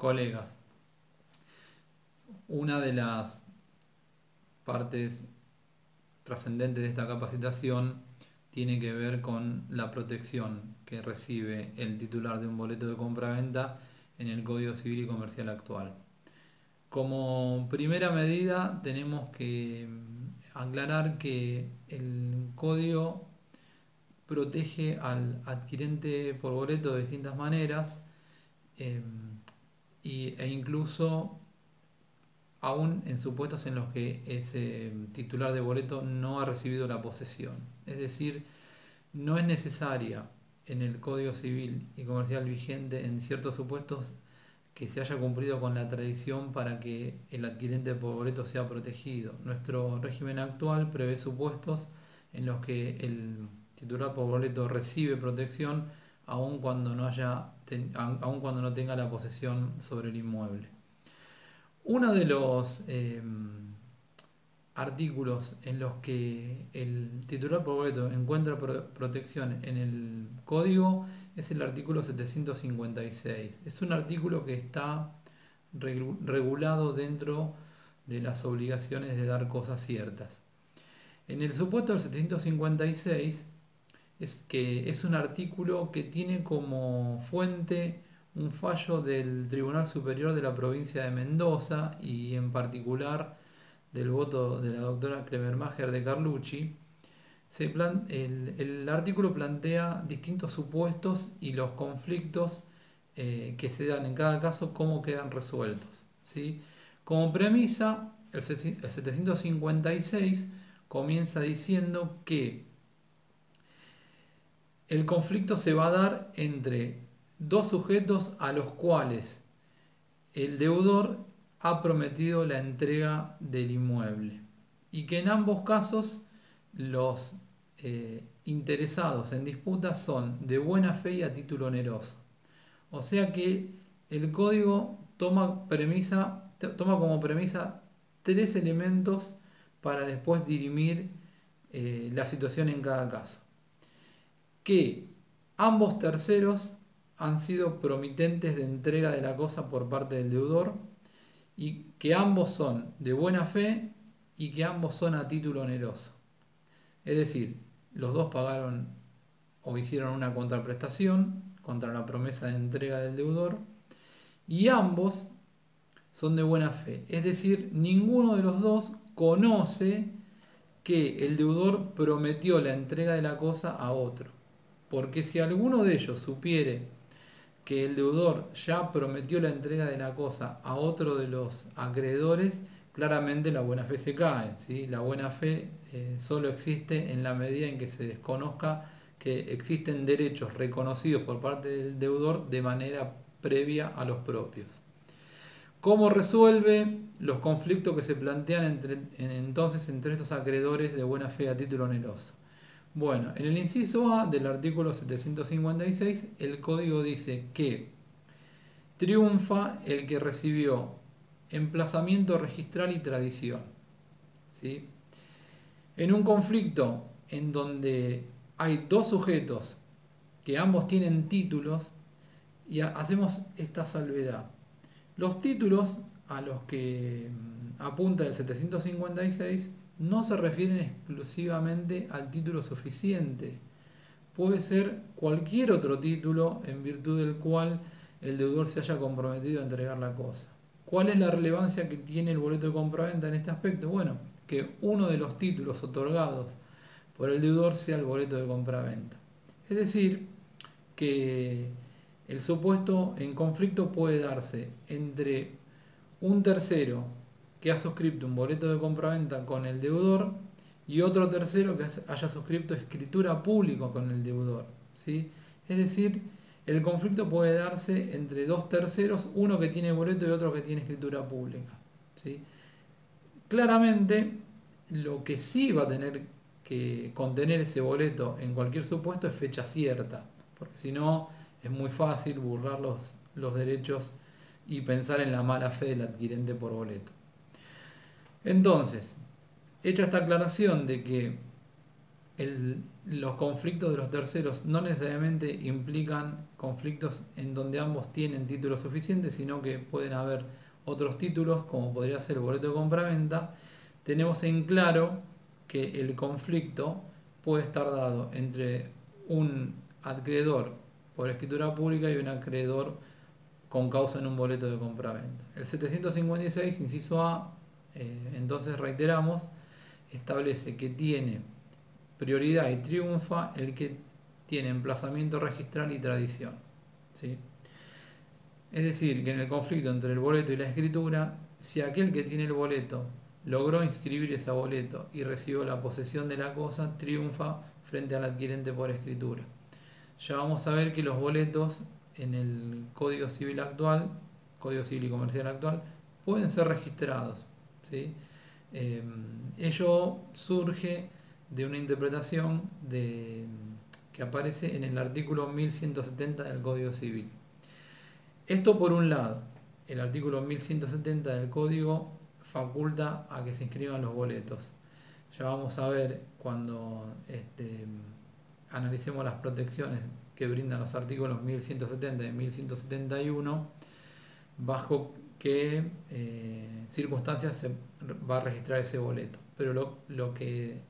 Colegas, una de las partes trascendentes de esta capacitación tiene que ver con la protección que recibe el titular de un boleto de compraventa en el Código Civil y Comercial actual. Como primera medida tenemos que aclarar que el código protege al adquirente por boleto de distintas maneras, eh, e incluso aún en supuestos en los que ese titular de boleto no ha recibido la posesión. Es decir, no es necesaria en el Código Civil y Comercial vigente en ciertos supuestos que se haya cumplido con la tradición para que el adquirente por boleto sea protegido. Nuestro régimen actual prevé supuestos en los que el titular por boleto recibe protección aun cuando aun cuando no tenga la posesión sobre el inmueble. Uno de los artículos en los que el titular por boleto encuentra protección en el código es el artículo 756. Es un artículo que está regulado dentro de las obligaciones de dar cosas ciertas. En el supuesto del 756 es un artículo que tiene como fuente un fallo del Tribunal Superior de la provincia de Mendoza y en particular del voto de la doctora Kremermacher de Carlucci. El artículo plantea distintos supuestos y los conflictos que se dan en cada caso, cómo quedan resueltos, ¿sí? Como premisa, el 756 comienza diciendo que el conflicto se va a dar entre dos sujetos a los cuales el deudor ha prometido la entrega del inmueble y que en ambos casos los interesados en disputa son de buena fe y a título oneroso. O sea que el código toma como premisa tres elementos para después dirimir la situación en cada caso. Que ambos terceros han sido promitentes de entrega de la cosa por parte del deudor y que ambos son de buena fe y que ambos son a título oneroso. Es decir, los dos pagaron o hicieron una contraprestación contra la promesa de entrega del deudor y ambos son de buena fe. Es decir, ninguno de los dos conoce que el deudor prometió la entrega de la cosa a otro. Porque si alguno de ellos supiere que el deudor ya prometió la entrega de la cosa a otro de los acreedores, claramente la buena fe se cae, ¿sí? La buena fe solo existe en la medida en que se desconozca que existen derechos reconocidos por parte del deudor de manera previa a los propios. ¿Cómo resuelve los conflictos que se plantean entonces entre estos acreedores de buena fe a título oneroso? Bueno, en el inciso A del artículo 756, el código dice que triunfa el que recibió emplazamiento registral y tradición, ¿sí? En un conflicto en donde hay dos sujetos que ambos tienen títulos, y hacemos esta salvedad. Los títulos a los que apunta el 756 no se refieren exclusivamente al título suficiente. Puede ser cualquier otro título en virtud del cual el deudor se haya comprometido a entregar la cosa. ¿Cuál es la relevancia que tiene el boleto de compraventa en este aspecto? Bueno, que uno de los títulos otorgados por el deudor sea el boleto de compraventa. Es decir, que el supuesto en conflicto puede darse entre un tercero que ha suscrito un boleto de compraventa con el deudor y otro tercero que haya suscrito escritura pública con el deudor, ¿sí? Es decir, el conflicto puede darse entre dos terceros, uno que tiene boleto y otro que tiene escritura pública, ¿sí? Claramente, lo que sí va a tener que contener ese boleto en cualquier supuesto es fecha cierta, porque si no es muy fácil burlar los derechos y pensar en la mala fe del adquirente por boleto. Entonces, hecha esta aclaración de que el los conflictos de los terceros no necesariamente implican conflictos en donde ambos tienen títulos suficientes, sino que pueden haber otros títulos, como podría ser el boleto de compraventa. Tenemos en claro que el conflicto puede estar dado entre un acreedor por escritura pública y un acreedor con causa en un boleto de compraventa. El 756, inciso A, entonces reiteramos, establece que tiene prioridad y triunfa el que tiene emplazamiento registral y tradición, ¿sí? Es decir, que en el conflicto entre el boleto y la escritura, si aquel que tiene el boleto logró inscribir ese boleto y recibió la posesión de la cosa, triunfa frente al adquirente por escritura. Ya vamos a ver que los boletos en el Código Civil actual, Código Civil y Comercial actual, pueden ser registrados, ¿sí? Ello surge de una interpretación que aparece en el artículo 1170 del Código Civil. Esto por un lado, el artículo 1170 del Código faculta a que se inscriban los boletos. Ya vamos a ver cuando analicemos las protecciones que brindan los artículos 1170 y 1171, bajo qué circunstancias se va a registrar ese boleto. Pero lo que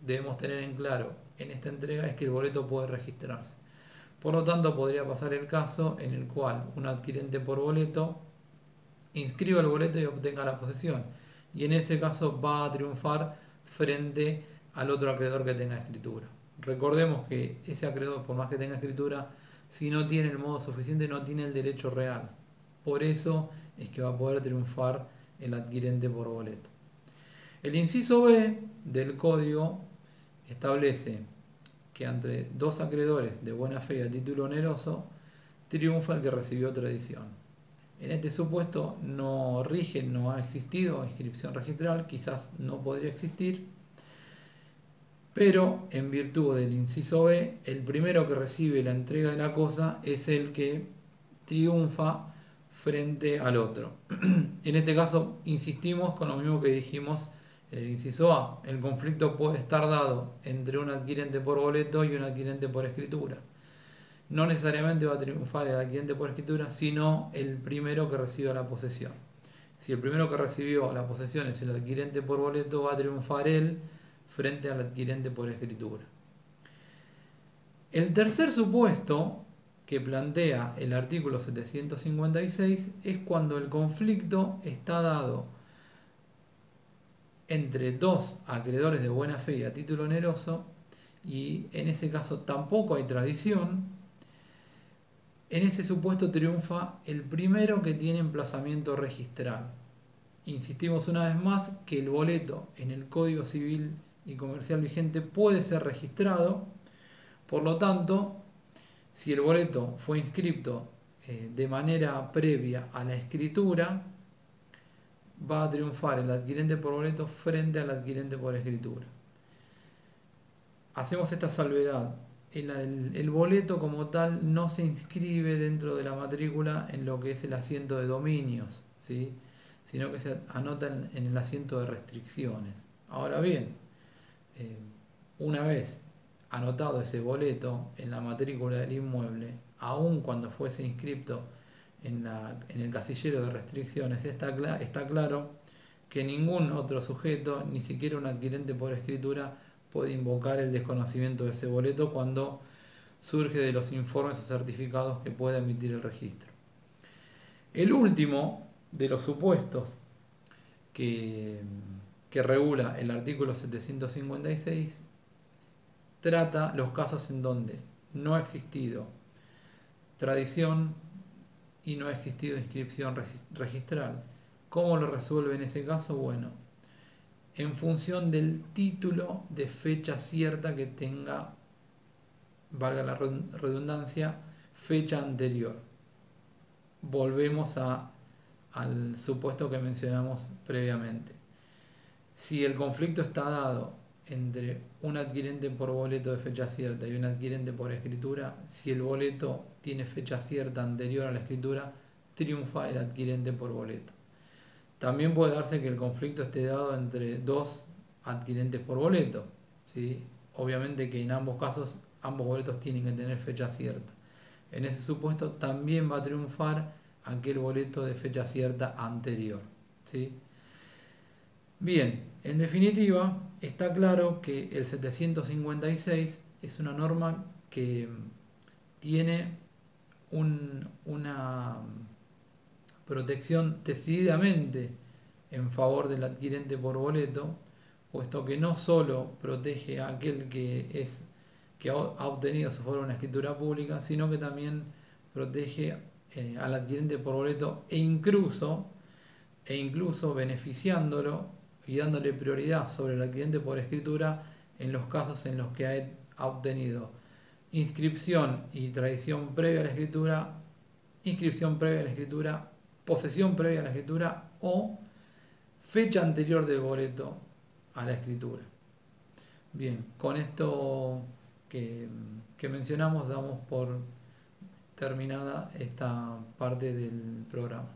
debemos tener en claro en esta entrega es que el boleto puede registrarse. Por lo tanto, podría pasar el caso en el cual un adquirente por boleto inscriba el boleto y obtenga la posesión. Y en ese caso va a triunfar frente al otro acreedor que tenga escritura. Recordemos que ese acreedor, por más que tenga escritura, si no tiene el modo suficiente, no tiene el derecho real. Por eso es que va a poder triunfar el adquirente por boleto. El inciso B del código establece que entre dos acreedores de buena fe y a título oneroso, triunfa el que recibió tradición. En este supuesto no rige, no ha existido inscripción registral, quizás no podría existir, pero en virtud del inciso B, el primero que recibe la entrega de la cosa es el que triunfa frente al otro. En este caso, insistimos con lo mismo que dijimos en el inciso A. El conflicto puede estar dado entre un adquirente por boleto y un adquirente por escritura. No necesariamente va a triunfar el adquirente por escritura, sino el primero que reciba la posesión. Si el primero que recibió la posesión es el adquirente por boleto, va a triunfar él frente al adquirente por escritura. El tercer supuesto que plantea el artículo 756 es cuando el conflicto está dado entre dos acreedores de buena fe y a título oneroso, y en ese caso tampoco hay tradición. En ese supuesto triunfa el primero que tiene emplazamiento registral. Insistimos una vez más que el boleto en el Código Civil y Comercial vigente puede ser registrado. Por lo tanto, si el boleto fue inscripto de manera previa a la escritura, va a triunfar el adquirente por boleto frente al adquirente por escritura. Hacemos esta salvedad. El boleto como tal no se inscribe dentro de la matrícula en lo que es el asiento de dominios, ¿sí? Sino que se anota en el asiento de restricciones. Ahora bien, una vez anotado ese boleto en la matrícula del inmueble, aun cuando fuese inscripto en el casillero de restricciones, está claro que ningún otro sujeto, ni siquiera un adquirente por escritura, puede invocar el desconocimiento de ese boleto cuando surge de los informes o certificados que pueda emitir el registro. El último de los supuestos que regula el artículo 756 trata los casos en donde no ha existido tradición y no ha existido inscripción registral. ¿Cómo lo resuelve en ese caso? Bueno, en función del título de fecha cierta que tenga, valga la redundancia, fecha anterior. Volvemos al supuesto que mencionamos previamente. Si el conflicto está dado entre un adquirente por boleto de fecha cierta y un adquirente por escritura, si el boleto tiene fecha cierta anterior a la escritura, triunfa el adquirente por boleto. También puede darse que el conflicto esté dado entre dos adquirentes por boleto, ¿sí? obviamente que en ambos casos ambos boletos tienen que tener fecha cierta. En ese supuesto también va a triunfar aquel boleto de fecha cierta anterior, ¿sí? Bien, en definitiva, está claro que el 756 es una norma que tiene una protección decididamente en favor del adquirente por boleto, puesto que no solo protege a aquel que ha obtenido su forma una escritura pública, sino que también protege al adquirente por boleto e incluso beneficiándolo y dándole prioridad sobre el adquirente por escritura en los casos en los que ha obtenido inscripción y tradición previa a la escritura, inscripción previa a la escritura, posesión previa a la escritura o fecha anterior del boleto a la escritura. Bien, con esto que mencionamos damos por terminada esta parte del programa.